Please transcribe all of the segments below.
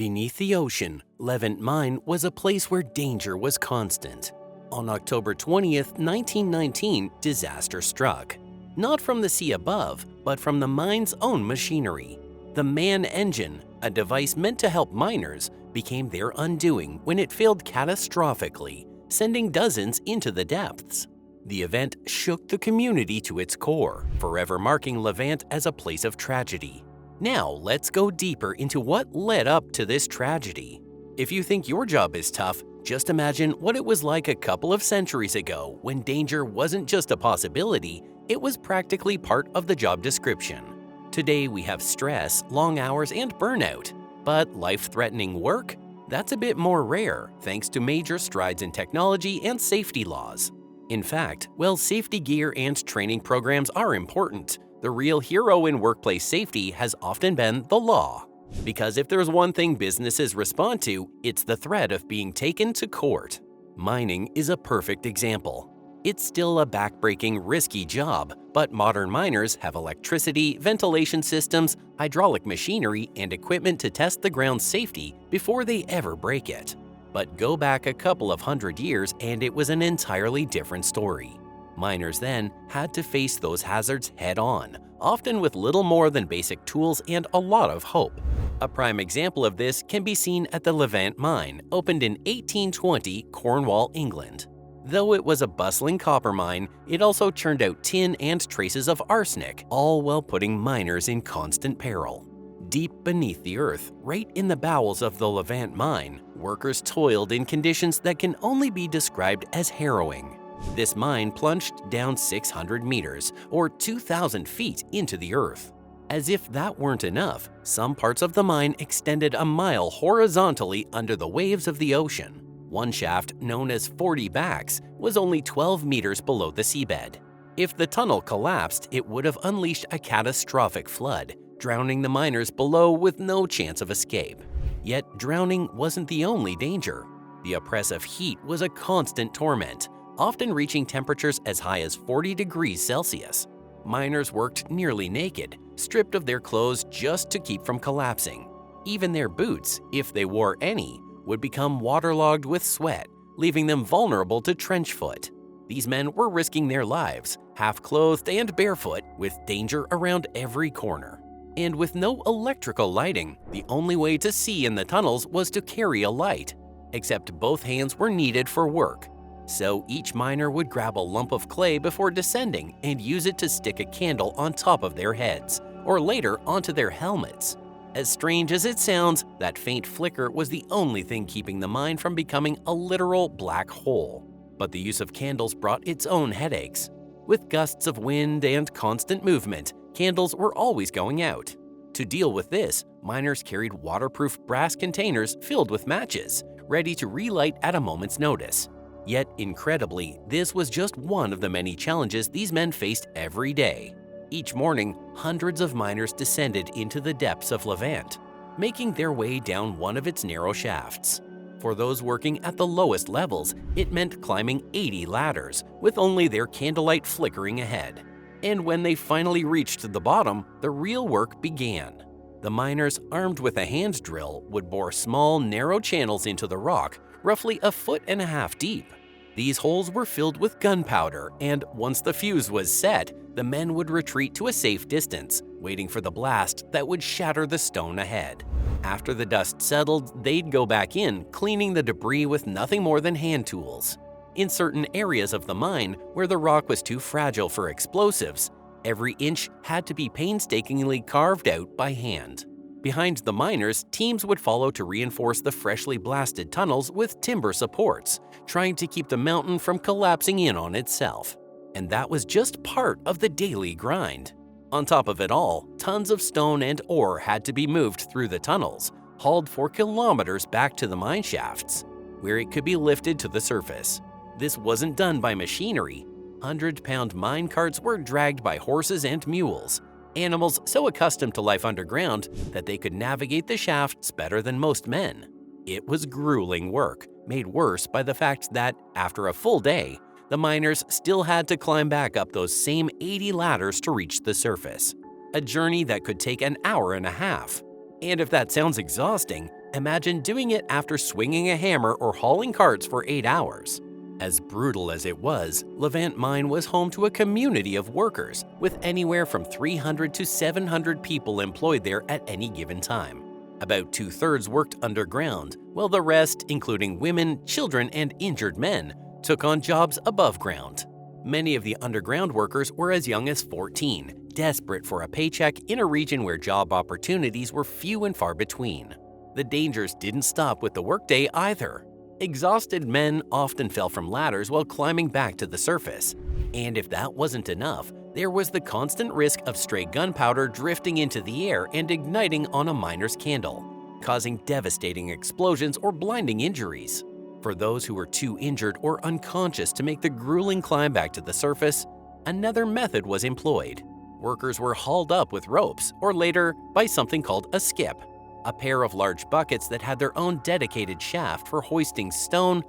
Beneath the ocean, Levant mine was a place where danger was constant. On October 20th, 1919, disaster struck. Not from the sea above, but from the mine's own machinery. The man engine, a device meant to help miners, became their undoing when it failed catastrophically, sending dozens into the depths. The event shook the community to its core, forever marking Levant as a place of tragedy. Now let's go deeper into what led up to this tragedy. If you think your job is tough, just imagine what it was like a couple of centuries ago when danger wasn't just a possibility, it was practically part of the job description. Today we have stress, long hours, and burnout. But life-threatening work? That's a bit more rare thanks to major strides in technology and safety laws. In fact, while safety gear and training programs are important, the real hero in workplace safety has often been the law. Because if there's one thing businesses respond to, it's the threat of being taken to court. Mining is a perfect example. It's still a backbreaking, risky job, but modern miners have electricity, ventilation systems, hydraulic machinery, and equipment to test the ground's safety before they ever break it. But go back a couple of hundred years and it was an entirely different story. Miners then had to face those hazards head-on, often with little more than basic tools and a lot of hope. A prime example of this can be seen at the Levant mine, opened in 1820, Cornwall, England. Though it was a bustling copper mine, it also churned out tin and traces of arsenic, all while putting miners in constant peril. Deep beneath the earth, right in the bowels of the Levant mine, workers toiled in conditions that can only be described as harrowing. This mine plunged down 600 meters, or 2,000 feet, into the earth. As if that weren't enough, some parts of the mine extended a mile horizontally under the waves of the ocean. One shaft, known as 40 Backs, was only 12 meters below the seabed. If the tunnel collapsed, it would have unleashed a catastrophic flood, drowning the miners below with no chance of escape. Yet drowning wasn't the only danger. The oppressive heat was a constant torment, often reaching temperatures as high as 40 degrees Celsius. Miners worked nearly naked, stripped of their clothes just to keep from collapsing. Even their boots, if they wore any, would become waterlogged with sweat, leaving them vulnerable to trench foot. These men were risking their lives, half-clothed and barefoot, with danger around every corner. And with no electrical lighting, the only way to see in the tunnels was to carry a light. Except both hands were needed for work. So each miner would grab a lump of clay before descending and use it to stick a candle on top of their heads, or later onto their helmets. As strange as it sounds, that faint flicker was the only thing keeping the mine from becoming a literal black hole. But the use of candles brought its own headaches. With gusts of wind and constant movement, candles were always going out. To deal with this, miners carried waterproof brass containers filled with matches, ready to relight at a moment's notice. Yet, incredibly, this was just one of the many challenges these men faced every day. Each morning, hundreds of miners descended into the depths of Levant, making their way down one of its narrow shafts. For those working at the lowest levels, it meant climbing 80 ladders, with only their candlelight flickering ahead. And when they finally reached the bottom, the real work began. The miners, armed with a hand drill, would bore small, narrow channels into the rock, roughly 1.5 feet deep. These holes were filled with gunpowder, and once the fuse was set, the men would retreat to a safe distance, waiting for the blast that would shatter the stone ahead. After the dust settled, they'd go back in, cleaning the debris with nothing more than hand tools. In certain areas of the mine, where the rock was too fragile for explosives, every inch had to be painstakingly carved out by hand. Behind the miners, teams would follow to reinforce the freshly blasted tunnels with timber supports, trying to keep the mountain from collapsing in on itself. And that was just part of the daily grind. On top of it all, tons of stone and ore had to be moved through the tunnels, hauled for kilometers back to the mine shafts, where it could be lifted to the surface. This wasn't done by machinery. 100-pound mine carts were dragged by horses and mules, animals so accustomed to life underground that they could navigate the shafts better than most men. It was grueling work, made worse by the fact that, after a full day, the miners still had to climb back up those same 80 ladders to reach the surface. A journey that could take an hour and a half. And if that sounds exhausting, Imagine doing it after swinging a hammer or hauling carts for 8 hours. As brutal as it was, Levant mine was home to a community of workers, with anywhere from 300 to 700 people employed there at any given time. About 2/3 worked underground, while the rest, including women, children, and injured men, took on jobs above ground. Many of the underground workers were as young as 14, desperate for a paycheck in a region where job opportunities were few and far between. The dangers didn't stop with the workday either. Exhausted men often fell from ladders while climbing back to the surface. And if that wasn't enough, there was the constant risk of stray gunpowder drifting into the air and igniting on a miner's candle, causing devastating explosions or blinding injuries. For those who were too injured or unconscious to make the grueling climb back to the surface, another method was employed. Workers were hauled up with ropes, or later by something called a skip, a pair of large buckets that had their own dedicated shaft for hoisting stone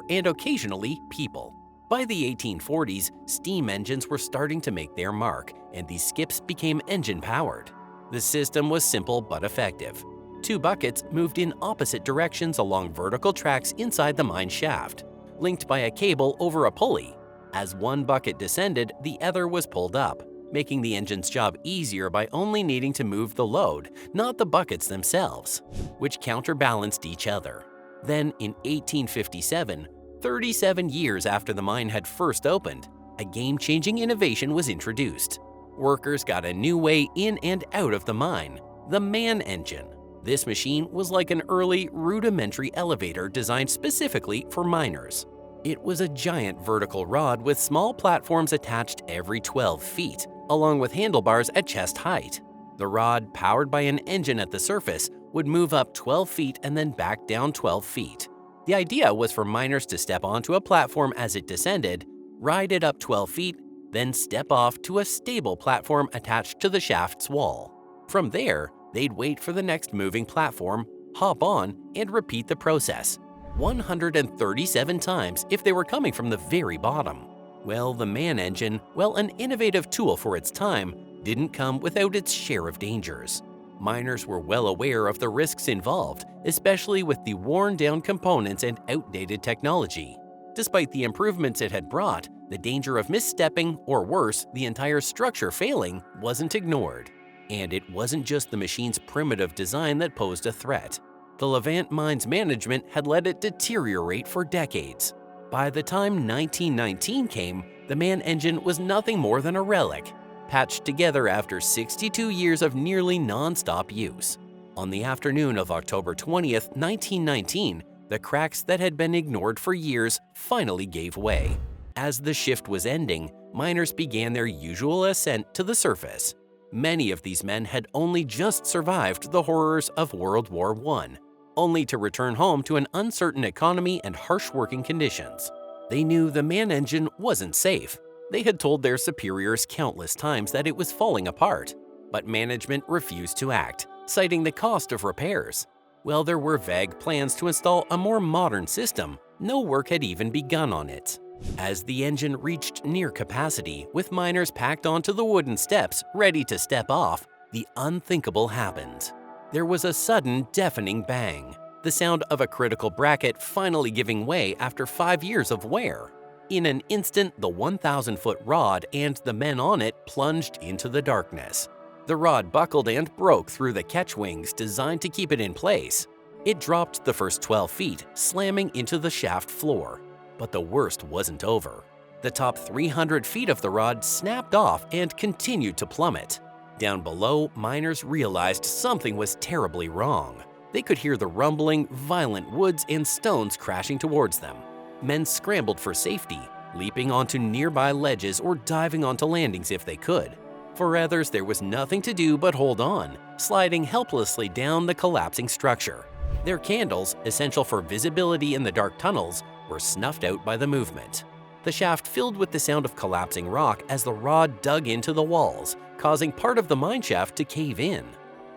and occasionally people. By the 1840s, steam engines were starting to make their mark, and these skips became engine-powered. The system was simple but effective. 2 buckets moved in opposite directions along vertical tracks inside the mine shaft, linked by a cable over a pulley. As one bucket descended, the other was pulled up, making the engine's job easier by only needing to move the load, not the buckets themselves, which counterbalanced each other. Then, in 1857, 37 years after the mine had first opened, a game-changing innovation was introduced. Workers got a new way in and out of the mine, the man engine. This machine was like an early, rudimentary elevator designed specifically for miners. It was a giant vertical rod with small platforms attached every 12 feet, along with handlebars at chest height. The rod, powered by an engine at the surface, would move up 12 feet and then back down 12 feet. The idea was for miners to step onto a platform as it descended, ride it up 12 feet, then step off to a stable platform attached to the shaft's wall. From there, they'd wait for the next moving platform, hop on, and repeat the process 137 times if they were coming from the very bottom. Well, the man engine, an innovative tool for its time, didn't come without its share of dangers. Miners were well aware of the risks involved, especially with the worn-down components and outdated technology. Despite the improvements it had brought, the danger of misstepping, or worse, the entire structure failing, wasn't ignored. And it wasn't just the machine's primitive design that posed a threat. The Levant mine's management had let it deteriorate for decades. By the time 1919 came, the man engine was nothing more than a relic, patched together after 62 years of nearly non-stop use. On the afternoon of October 20th, 1919, the cracks that had been ignored for years finally gave way. As the shift was ending, miners began their usual ascent to the surface. Many of these men had only just survived the horrors of World War I, only to return home to an uncertain economy and harsh working conditions. They knew the man engine wasn't safe. They had told their superiors countless times that it was falling apart, but management refused to act, citing the cost of repairs. While there were vague plans to install a more modern system, no work had even begun on it. As the engine reached near capacity, with miners packed onto the wooden steps ready to step off, the unthinkable happened. There was a sudden, deafening bang, the sound of a critical bracket finally giving way after 5 years of wear. In an instant, the 1,000-foot rod and the men on it plunged into the darkness. The rod buckled and broke through the catch wings designed to keep it in place. It dropped the first 12 feet, slamming into the shaft floor. But the worst wasn't over. The top 300 feet of the rod snapped off and continued to plummet. Down below, miners realized something was terribly wrong. They could hear the rumbling, violent woods and stones crashing towards them. Men scrambled for safety, leaping onto nearby ledges or diving onto landings if they could. For others, there was nothing to do but hold on, sliding helplessly down the collapsing structure. Their candles, essential for visibility in the dark tunnels, were snuffed out by the movement. The shaft filled with the sound of collapsing rock as the rod dug into the walls, causing part of the mine shaft to cave in.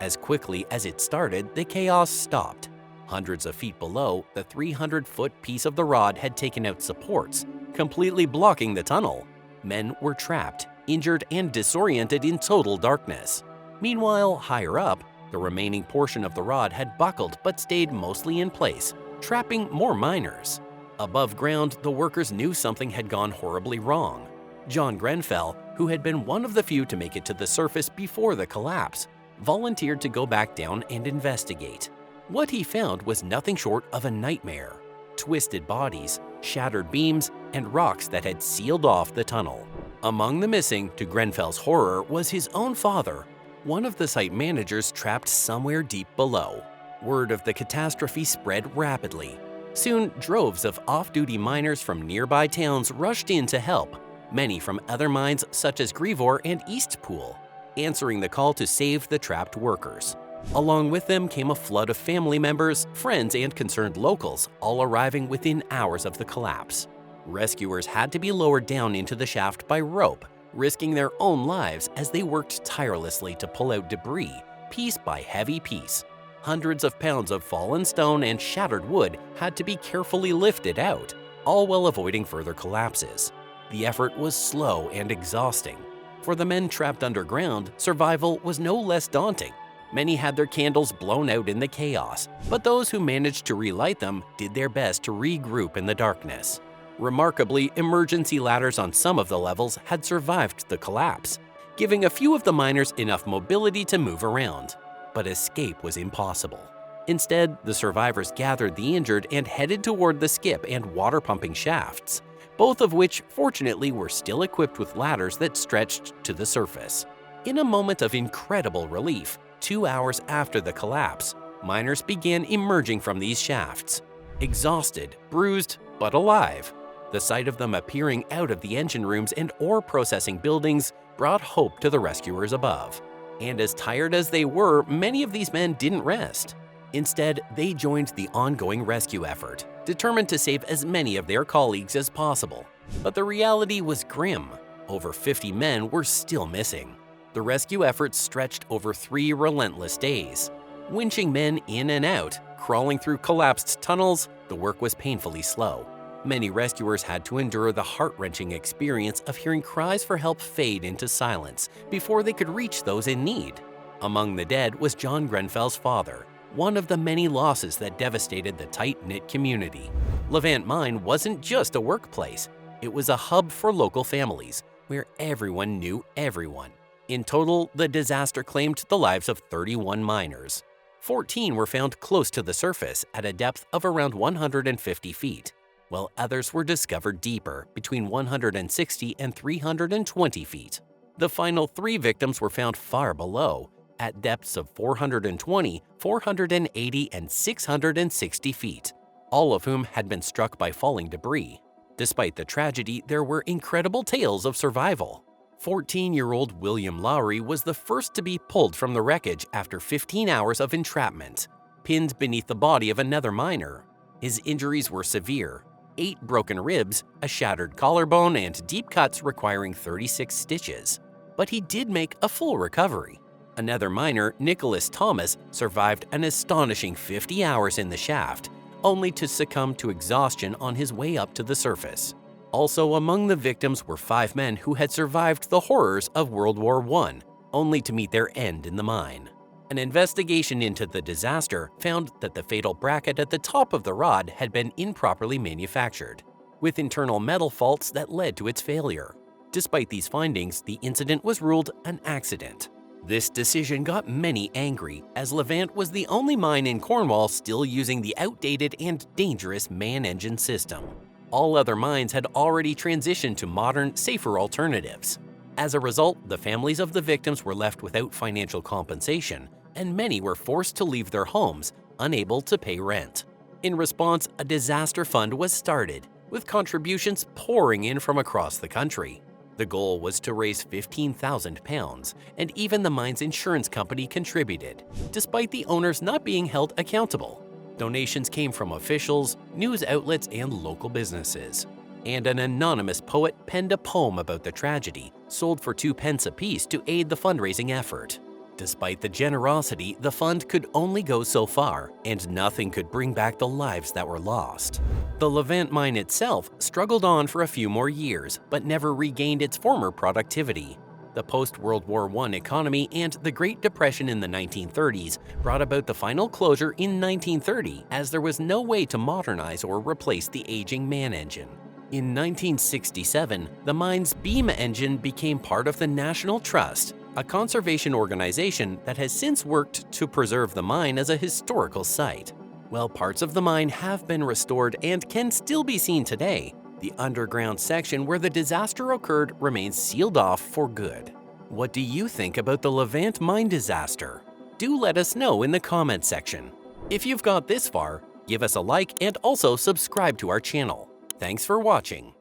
As quickly as it started, the chaos stopped. Hundreds of feet below, the 300-foot piece of the rod had taken out supports, completely blocking the tunnel. Men were trapped, injured, and disoriented in total darkness. Meanwhile, higher up, The remaining portion of the rod had buckled but stayed mostly in place, trapping more miners. Above ground, the workers knew something had gone horribly wrong. John Grenfell, who had been one of the few to make it to the surface before the collapse, volunteered to go back down and investigate. What he found was nothing short of a nightmare: twisted bodies, shattered beams, and rocks that had sealed off the tunnel. Among the missing, to Grenfell's horror, was his own father, one of the site managers trapped somewhere deep below. Word of the catastrophe spread rapidly. Soon, droves of off-duty miners from nearby towns rushed in to help, many from other mines such as Grevor and Eastpool, answering the call to save the trapped workers. Along with them came a flood of family members, friends, and concerned locals, all arriving within hours of the collapse. Rescuers had to be lowered down into the shaft by rope, risking their own lives as they worked tirelessly to pull out debris, piece by heavy piece. Hundreds of pounds of fallen stone and shattered wood had to be carefully lifted out, all while avoiding further collapses. The effort was slow and exhausting. For the men trapped underground, survival was no less daunting. Many had their candles blown out in the chaos, but those who managed to relight them did their best to regroup in the darkness. Remarkably, emergency ladders on some of the levels had survived the collapse, giving a few of the miners enough mobility to move around. But escape was impossible. Instead, the survivors gathered the injured and headed toward the skip and water-pumping shafts, both of which fortunately were still equipped with ladders that stretched to the surface. In a moment of incredible relief, 2 hours after the collapse, miners began emerging from these shafts. Exhausted, bruised, but alive. The sight of them appearing out of the engine rooms and ore processing buildings brought hope to the rescuers above. And as tired as they were, many of these men didn't rest. Instead, they joined the ongoing rescue effort, determined to save as many of their colleagues as possible. But the reality was grim. Over 50 men were still missing. The rescue effort stretched over 3 relentless days. Winching men in and out, crawling through collapsed tunnels, the work was painfully slow. Many rescuers had to endure the heart-wrenching experience of hearing cries for help fade into silence before they could reach those in need. Among the dead was John Grenfell's father, one of the many losses that devastated the tight-knit community. Levant Mine wasn't just a workplace, it was a hub for local families, where everyone knew everyone. In total, the disaster claimed the lives of 31 miners. 14 were found close to the surface at a depth of around 150 feet, while others were discovered deeper, between 160 and 320 feet. The final 3 victims were found far below, at depths of 420, 480, and 660 feet, all of whom had been struck by falling debris. Despite the tragedy, there were incredible tales of survival. 14-year-old William Lowry was the first to be pulled from the wreckage after 15 hours of entrapment, pinned beneath the body of another miner. His injuries were severe: 8 broken ribs, a shattered collarbone, and deep cuts requiring 36 stitches. But he did make a full recovery. Another miner, Nicholas Thomas, survived an astonishing 50 hours in the shaft, only to succumb to exhaustion on his way up to the surface. Also among the victims were 5 men who had survived the horrors of World War I, only to meet their end in the mine. An investigation into the disaster found that the fatal bracket at the top of the rod had been improperly manufactured, with internal metal faults that led to its failure. Despite these findings, the incident was ruled an accident. This decision got many angry, as Levant was the only mine in Cornwall still using the outdated and dangerous man-engine system. All other mines had already transitioned to modern, safer alternatives. As a result, the families of the victims were left without financial compensation, and many were forced to leave their homes, unable to pay rent. In response, a disaster fund was started, with contributions pouring in from across the country. The goal was to raise £15,000, and even the mine's insurance company contributed, despite the owners not being held accountable. Donations came from officials, news outlets, and local businesses. And an anonymous poet penned a poem about the tragedy, sold for 2 pence apiece to aid the fundraising effort. Despite the generosity, the fund could only go so far, and nothing could bring back the lives that were lost. The Levant mine itself struggled on for a few more years, but never regained its former productivity. The post-World War I economy and the Great Depression in the 1930s brought about the final closure in 1930 as there was no way to modernize or replace the aging man engine. In 1967, the mine's beam engine became part of the National Trust, a conservation organization that has since worked to preserve the mine as a historical site. While parts of the mine have been restored and can still be seen today, the underground section where the disaster occurred remains sealed off for good. What do you think about the Levant mine disaster? Do let us know in the comments section. If you've got this far, give us a like and also subscribe to our channel. Thanks for watching.